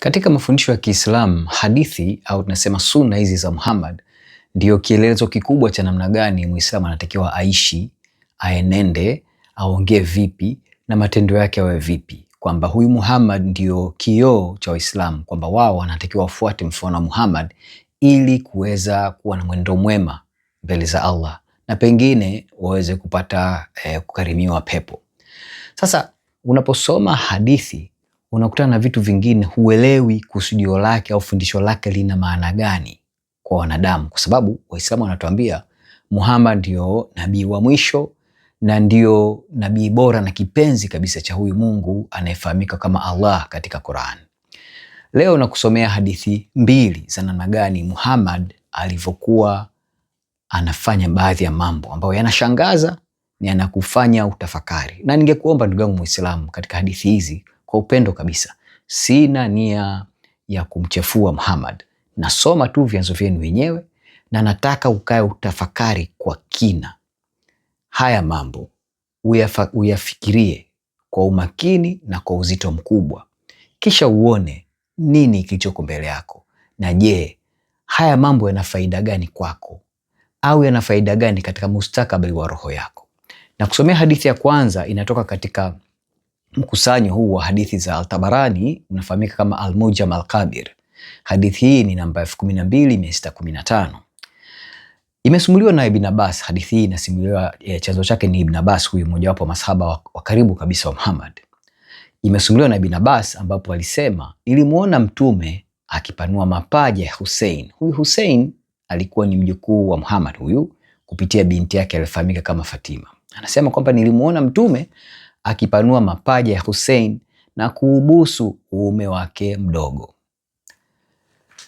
Katika mafundisho ya Kiislamu, hadithi au tunasema sunna hizi za Muhammad ndio kielelezo kikubwa cha namna gani Muislamu anatakiwa aishi, aenende, aongee vipi na matendo yake yawe vipi. Kwamba huyu Muhammad ndio kioo cha Waislamu, kwamba wao wanatakiwa wafuate mfano wa Muhammad ili kuweza kuwa na mwendo mwema mbele za Allah na pengine waweze kupata kukarimiwa pepo. Sasa unaposoma hadithi unakutana na vitu vingine, huelewi kusudio lake au fundisho lake lina maana gani kwa wanadamu, kwa sababu Waislamu wanatuambia Muhammad ndio nabii wa mwisho na ndio nabii bora na kipenzi kabisa cha huyu Mungu anayefahamika kama Allah katika Qur'an. Leo nakusomea hadithi mbili za namna gani Muhammad alivyokuwa anafanya baadhi ya mambo ambayo yanashangaza ni yanakufanya utafakari. Na ningekuomba ndugu yangu Muislamu, katika hadithi hizi kwa upendo kabisa, sina nia ya kumchefua Muhammad. Nasoma tu vyanzo vyenu wenyewe na nataka ukae utafakari kwa kina haya mambo, uyafikirie kwa umakini na kwa uzito mkubwa, kisha uone nini kilichoko mbele yako, na je, haya mambo yana faida gani kwako au yana faida gani katika mustakabali wa roho yako. Na kusomea hadithi ya kwanza inatoka katika mkusanyo huu wa hadithi za Al-Tabarani, unafahamika kama Al-Mujam Al-Kabir. Hadithi hii ni namba 12615. Imesimuliwa na Ibn Abbas. Hadithi hii inasimuliwa, chanzo chake ni Ibn Abbas, huyu mmojawapo wa masahaba wa karibu kabisa wa Muhammad. Imesimuliwa na Ibn Abbas ambapo alisema, nilimuona mtume akipanua mapaja ya Hussein. Huyu Hussein alikuwa ni mjukuu wa Muhammad huyu kupitia binti yake alifahamika kama Fatima. Anasema kwamba nilimuona mtume akipanua mapaja ya Hussein na kuubusu uume wake mdogo.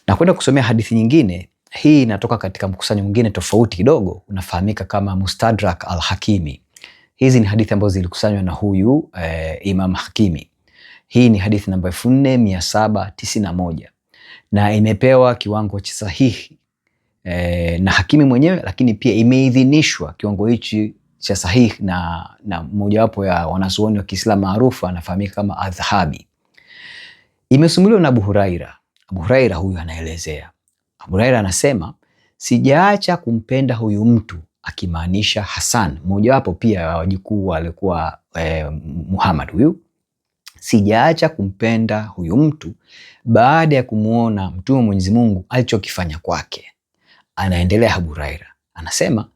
Na kwenda kusomea hadithi nyingine, hii inatoka katika mkusanyo mwingine tofauti kidogo, unafahamika kama Mustadrak al-Hakimi. Hizi ni hadithi ambazo zilikusanywa na huyu Imam Hakimi. Hii ni hadithi namba 4791 na imepewa kiwango cha sahihi na Hakimi mwenyewe, lakini pia imeidhinishwa kiwango hichi cha sahihi na mojawapo ya wanazuoni wa Kiislamu maarufu anafahamika kama Adh-Dhahabi. Imesimuliwa na Abu Huraira. Abu Huraira huyu anaelezea. Abu Huraira anasema, sijaacha kumpenda huyu mtu, akimaanisha Hassan, mojawapo pia wa wajukuu alikuwa Muhammad huyu. Sijaacha kumpenda huyu mtu baada ya kumuona Mtume Mwenyezi Mungu alichokifanya kwake. Anaendelea Abu Huraira, anasema,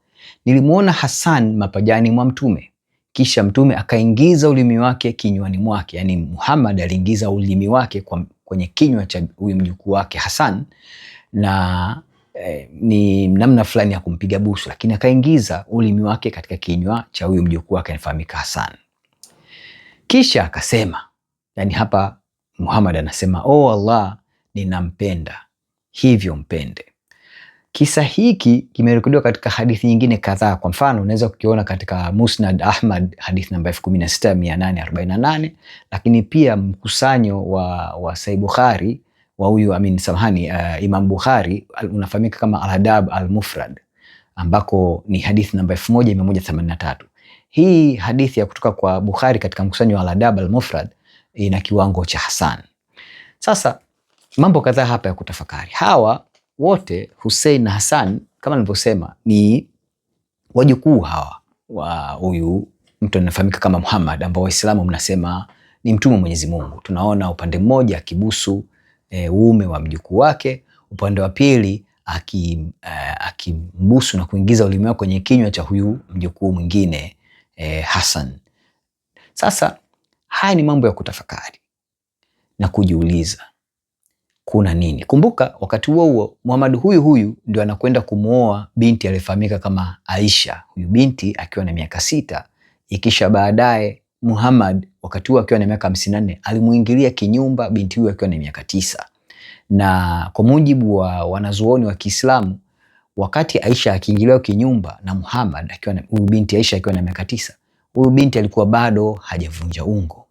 nilimuona Hassan mapajani mwa Mtume, kisha Mtume akaingiza ulimi wake kinywani mwake. Yani Muhammad aliingiza ulimi wake kwenye kinywa cha huyu mjukuu wake Hassan, na ni namna fulani ya kumpiga busu, lakini akaingiza ulimi wake katika kinywa cha huyu mjukuu wake anafahamika Hassan. Kisha akasema, yani hapa Muhammad anasema, oh Allah, ninampenda, hivyo mpende. Kisa hiki kimerekodiwa katika hadithi nyingine kadhaa. Kwa mfano, unaweza kukiona katika Musnad Ahmad hadithi namba 16848, lakini pia mkusanyo wa Sahih Bukhari wa huyu Imam Bukhari unafahamika kama Al-Adab Al-Mufrad, ambako ni hadithi namba 1183. Hii hadithi ya kutoka kwa Bukhari katika mkusanyo wa Al-Adab Al-Mufrad ina kiwango cha Hasan. Sasa mambo kadhaa hapa ya kutafakari. Hawa wote Hussein na Hassan kama nilivyosema ni wajukuu hawa wa huyu mtu anafahamika kama Muhammad, ambao Waislamu mnasema ni mtume wa Mwenyezi Mungu. Tunaona upande mmoja akibusu uume wa mjukuu wake, upande wa pili akimbusu na kuingiza ulimi wake kwenye kinywa cha huyu mjukuu mwingine Hassan. Sasa haya ni mambo ya kutafakari na kujiuliza kuna nini. Kumbuka wakati huo Muhammad huyu ndio anakwenda kumuoa binti aliyefahamika kama Aisha, huyu binti akiwa na miaka 6. Ikisha baadaye Muhammad wakati huo akiwa na miaka 54 alimuingilia kinyumba binti huyu akiwa na miaka 9. Na kwa mujibu wa wanazuoni wa Kiislamu, wakati Aisha akiingiliwa kinyumba na Muhammad akiwa na huyu binti Aisha akiwa na miaka 9, huyu binti alikuwa bado hajavunja ungo.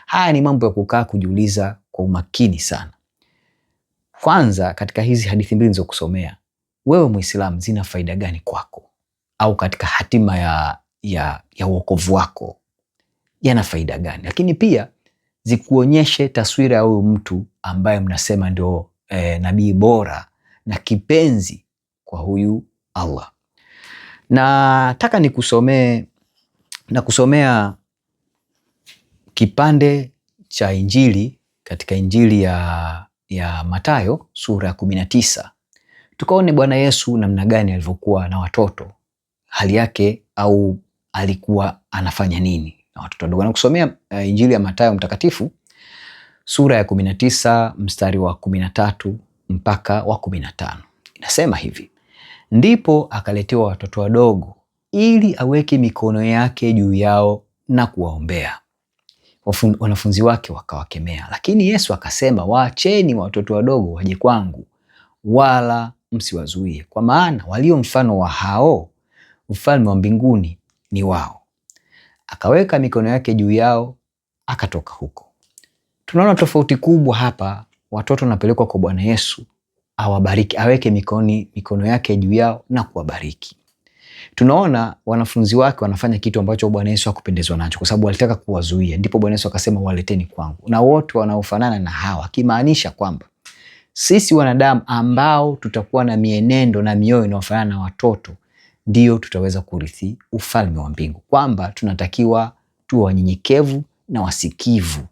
Haya ni mambo ya kukaa kujiuliza kwa umakini sana. Kwanza, katika hizi hadithi mbili nilizokusomea, wewe Muislamu zina faida gani kwako? Au katika hatima ya wokovu wako yana faida gani? Lakini pia zikuonyeshe taswira ya huyu mtu ambaye mnasema ndio nabii bora na kipenzi kwa huyu Allah. Nataka kusomea kipande cha Injili katika Injili ya Mathayo sura ya 19. Tukaone Bwana Yesu namna gani alivyokuwa na watoto, hali yake au alikuwa anafanya nini na watoto wadogo. Na kusomea Injili ya Mathayo mtakatifu sura ya 19 mstari wa 13 mpaka wa 15. Inasema hivi: ndipo akaletewa watoto wadogo ili aweke mikono yake juu yao na kuwaombea. Wanafunzi wake wakawakemea, lakini Yesu akasema, waacheni watoto wadogo waje kwangu, wala msiwazuie, kwa maana walio mfano wa hao ufalme wa mbinguni ni wao. Akaweka mikono yake juu yao, akatoka huko. Tunaona tofauti kubwa hapa. Watoto wanapelekwa kwa Bwana Yesu awabariki, aweke mikono yake juu yao na kuwabariki. Tunaona wanafunzi wake wanafanya kitu ambacho Bwana Yesu hakupendezwa nacho, kwa sababu walitaka kuwazuia. Ndipo Bwana Yesu akasema, waleteni kwangu. Na wote wanaofanana na hawa, akimaanisha kwamba sisi wanadamu ambao tutakuwa na mienendo na mioyo inayofanana na watoto ndio tutaweza kurithi ufalme wa mbingu, kwamba tunatakiwa tuwe wanyenyekevu na wasikivu,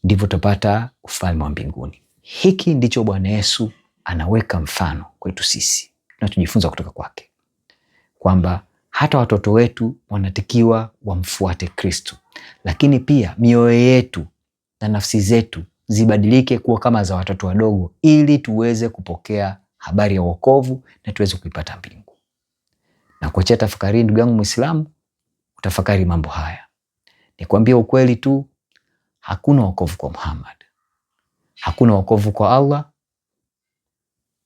ndivyo tutapata ufalme wa mbinguni. Hiki ndicho Bwana Yesu anaweka mfano kwetu sisi, tunachojifunza kutoka kwake, kwamba hata watoto wetu wanatakiwa wamfuate Kristo, lakini pia mioyo yetu na nafsi zetu zibadilike kuwa kama za watoto wadogo, ili tuweze kupokea habari ya wokovu na tuweze kuipata mbingu. Na kuachia tafakari, ndugu yangu Muislamu, utafakari mambo haya. Nikwambia ukweli tu, hakuna wokovu kwa Muhammad, hakuna wokovu kwa Allah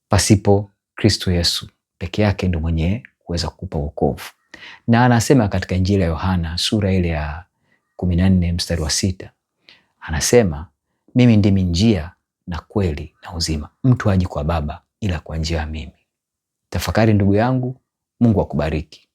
pasipo Kristo Yesu. Peke yake ndio mwenye kuweza kukupa wokovu. Na anasema katika Injili ya Yohana sura ile ya 14 mstari wa 6, anasema, mimi ndimi njia na kweli na uzima, mtu haji kwa Baba ila kwa njia ya mimi. Tafakari ndugu yangu, Mungu akubariki.